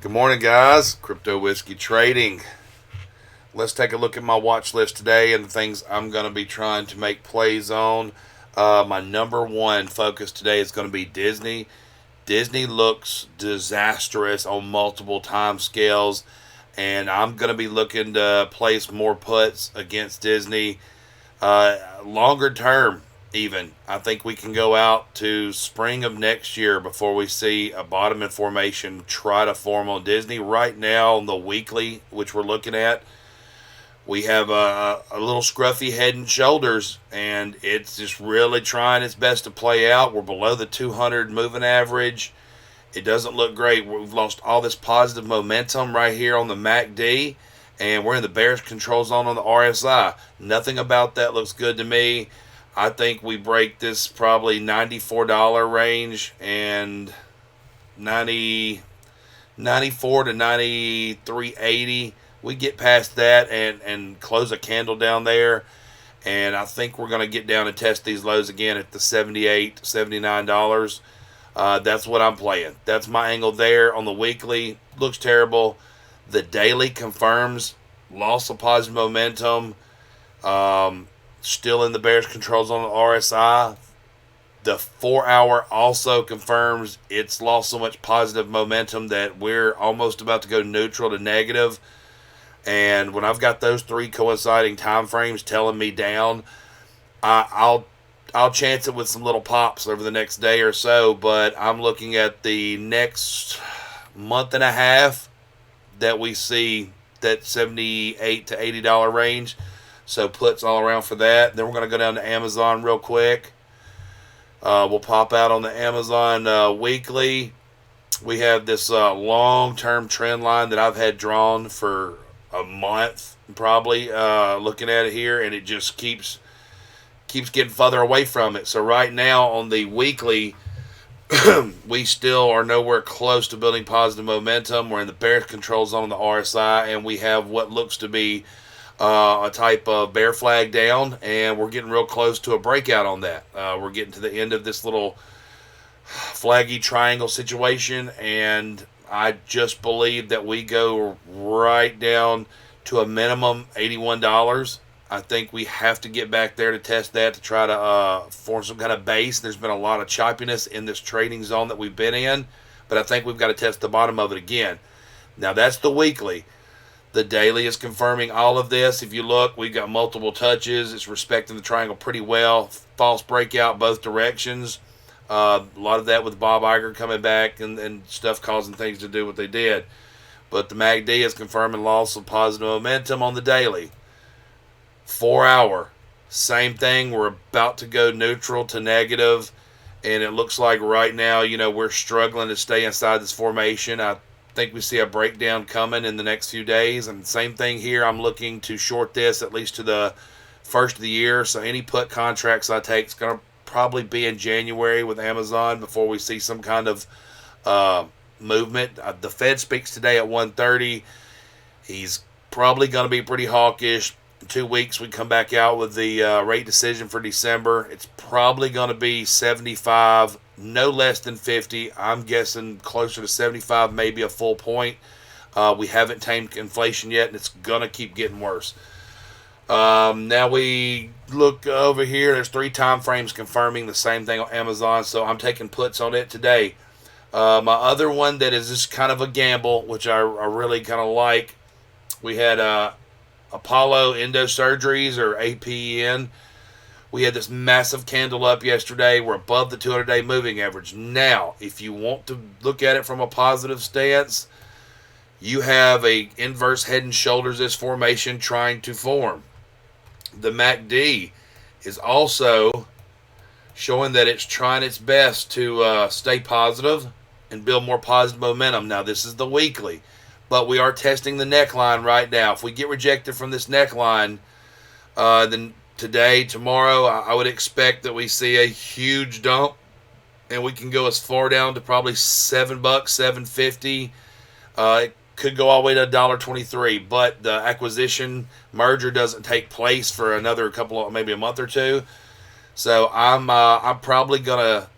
Good morning, guys. Crypto Whiskey Trading. Let's take a look at my watch list today and the things I'm going to be trying to make plays on. My number one focus today is going to be Disney. Disney looks disastrous on multiple time scales, and I'm going to be looking to place more puts against Disney. Longer term, even. I think we can go out to spring of next year before we see a bottom in formation try to form on Disney. Right now, on the weekly, which we're looking at, we have a little scruffy head and shoulders, and it's just really trying its best to play out. We're below the 200 moving average. It doesn't look great. We've lost all this positive momentum right here on the MACD, and we're in the bearish control zone on the RSI. Nothing about that looks good to me. I think we break this probably $94 range and 94 to 93.80. We get past that and close a candle down there, and I think we're going to get down and test these lows again at the $78, $79. That's what I'm playing. That's my angle there on the weekly. Looks terrible. The daily confirms loss of positive momentum. Still in the bearish controls on the RSI. The 4-hour also confirms it's lost so much positive momentum that we're almost about to go neutral to negative. And when I've got those three coinciding time frames telling me down, I'll chance it with some little pops over the next day or so. But I'm looking at the next month and a half that we see that $78 to $80 range. So puts all around for that. Then we're going to go down to Amazon real quick. We'll pop out on the Amazon weekly. We have this long-term trend line that I've had drawn for a month, probably, looking at it here, and it just keeps getting further away from it. So right now on the weekly, we still are nowhere close to building positive momentum. We're in the bearish control zone on the RSI, and we have what looks to be a type of bear flag down, and we're getting real close to a breakout on that. We're getting to the end of this little flaggy triangle situation, and I just believe that we go right down to a minimum $81. I think we have to get back there to test that to try to form some kind of base. There's been a lot of choppiness in this trading zone that we've been in, but I think we've got to test the bottom of it again. Now, that's the weekly. The daily is confirming all of this. If you look, we've got multiple touches. It's respecting the triangle pretty well. False breakout both directions. A lot of that with Bob Iger coming back and stuff causing things to do what they did. But the MACD is confirming loss of positive momentum on the daily. 4-hour, same thing. We're about to go neutral to negative, and it looks like right now, we're struggling to stay inside this formation. I think we see a breakdown coming in the next few days, and same thing here. I'm looking to short this at least to the first of the year. So any put contracts I take is going to probably be in January with Amazon before we see some kind of movement. The Fed speaks today at 1:30. He's probably going to be pretty hawkish. In 2 weeks, we come back out with the rate decision for December. It's probably going to be 75, no less than 50. I'm guessing closer to 75, maybe a full point. We haven't tamed inflation yet, and it's going to keep getting worse. Now we look over here. There's 3 time frames confirming the same thing on Amazon, so I'm taking puts on it today. My other one that is just kind of a gamble, which I really kind of like, we had Apollo Endosurgeries, or APEN. We had this massive candle up yesterday. We're above the 200-day moving average. Now, if you want to look at it from a positive stance, you have a inverse head and shoulders this formation trying to form. The MACD is also showing that it's trying its best to stay positive and build more positive momentum. Now, this is the weekly, but we are testing the neckline right now. If we get rejected from this neckline, then today, tomorrow, I would expect that we see a huge dump, and we can go as far down to probably $7, $7.50. It could go all the way to $1.23, but the acquisition merger doesn't take place for another maybe a month or two. So I'm probably gonna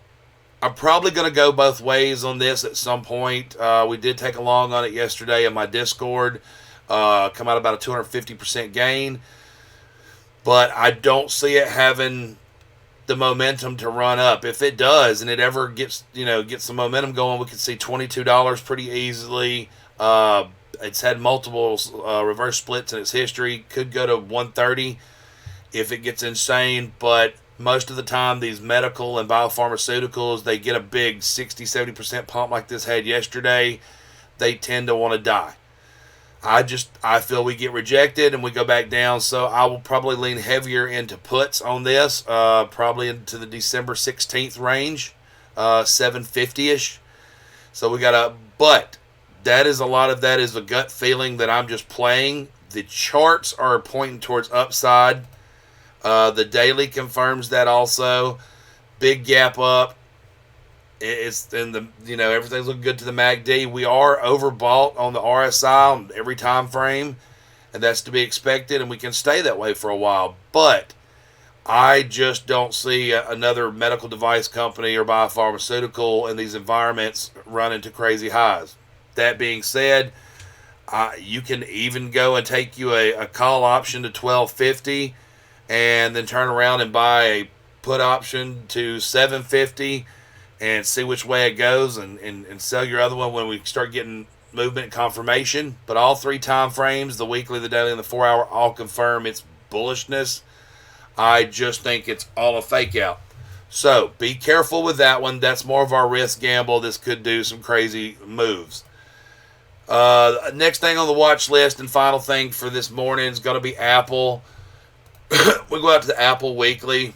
I'm probably going to go both ways on this at some point. We did take a long on it yesterday in my Discord. Come out about a 250% gain. But I don't see it having the momentum to run up. If it does, and it ever gets some momentum going, we could see $22 pretty easily. It's had multiple reverse splits in its history. Could go to 130 if it gets insane. But most of the time, these medical and biopharmaceuticals, they get a big 60-70% pump like this had yesterday. They tend to want to die. I feel we get rejected and we go back down, so I will probably lean heavier into puts on this, probably into the December 16th range, 750-ish. So we got but that is a lot of that is a gut feeling that I'm just playing. The charts are pointing towards upside. The daily confirms that also. Big gap up. It's in the everything's looking good to the MACD. We are overbought on the RSI on every time frame, and that's to be expected, and we can stay that way for a while. But I just don't see another medical device company or biopharmaceutical in these environments running to crazy highs. That being said, you can even go and take you a call option to 1250, and then turn around and buy a put option to 750. And see which way it goes, and sell your other one when we start getting movement and confirmation. But all three time frames, the weekly, the daily, and the 4 hour, all confirm its bullishness. I just think it's all a fake out. So be careful with that one. That's more of our risk gamble. This could do some crazy moves. Next thing on the watch list and final thing for this morning is going to be Apple. We go out to the Apple weekly.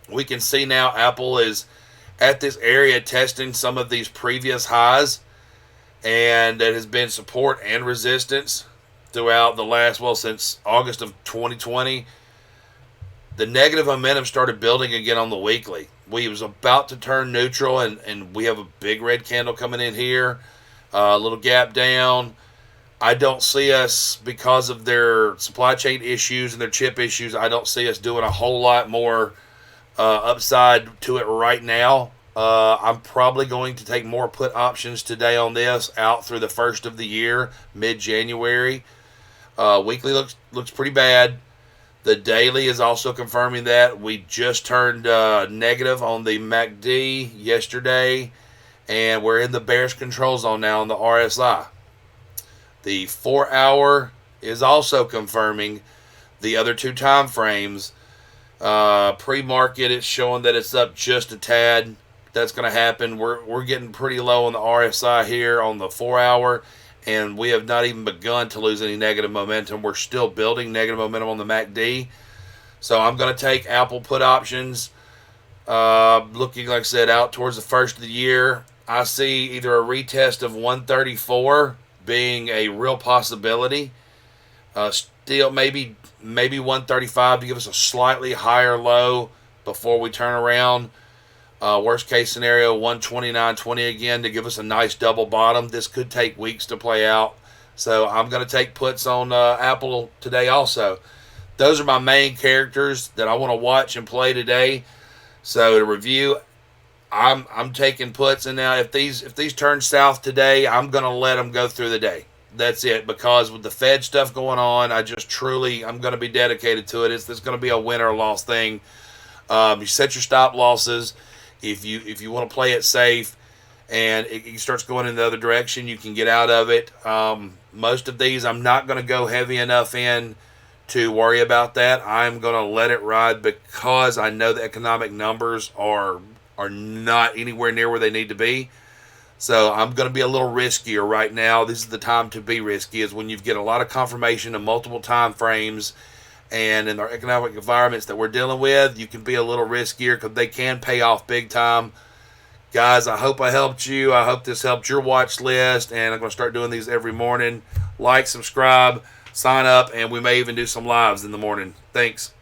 We can see now Apple is at this area testing some of these previous highs, and it has been support and resistance throughout the last, since August of 2020. The negative momentum started building again on the weekly. We was about to turn neutral, and we have a big red candle coming in here, a little gap down. I don't see us, because of their supply chain issues and their chip issues, I don't see us doing a whole lot more upside to it right now. I'm probably going to take more put options today on this out through the first of the year, mid-January. Weekly looks pretty bad. The daily is also confirming that. We just turned negative on the MACD yesterday, and we're in the bearish control zone now on the RSI. The 4 hour is also confirming the other two time frames. Pre-market, it's showing that it's up just a tad. That's going to happen. We're getting pretty low on the RSI here on the 4 hour, and we have not even begun to lose any negative momentum. We're still building negative momentum on the MACD. So I'm going to take Apple put options, looking, like I said, out towards the first of the year. I see either a retest of 134 being a real possibility. Still maybe 135 to give us a slightly higher low before we turn around. Worst case scenario, 129.20 again to give us a nice double bottom. This could take weeks to play out. So I'm going to take puts on Apple today also. Those are my main characters that I want to watch and play today. So to review, I'm taking puts, and now if these turn south today, I'm going to let them go through the day. That's it, because with the Fed stuff going on, I'm going to be dedicated to it. It's going to be a win or loss thing. You set your stop losses. If you want to play it safe and it starts going in the other direction, you can get out of it. Most of these, I'm not going to go heavy enough in to worry about that. I'm going to let it ride because I know the economic numbers are not anywhere near where they need to be. So I'm going to be a little riskier right now. This is the time to be risky, is when you get a lot of confirmation in multiple time frames. And in the economic environments that we're dealing with, you can be a little riskier because they can pay off big time. Guys, I hope I helped you. I hope this helped your watch list. And I'm going to start doing these every morning. Like, subscribe, sign up, and we may even do some lives in the morning. Thanks.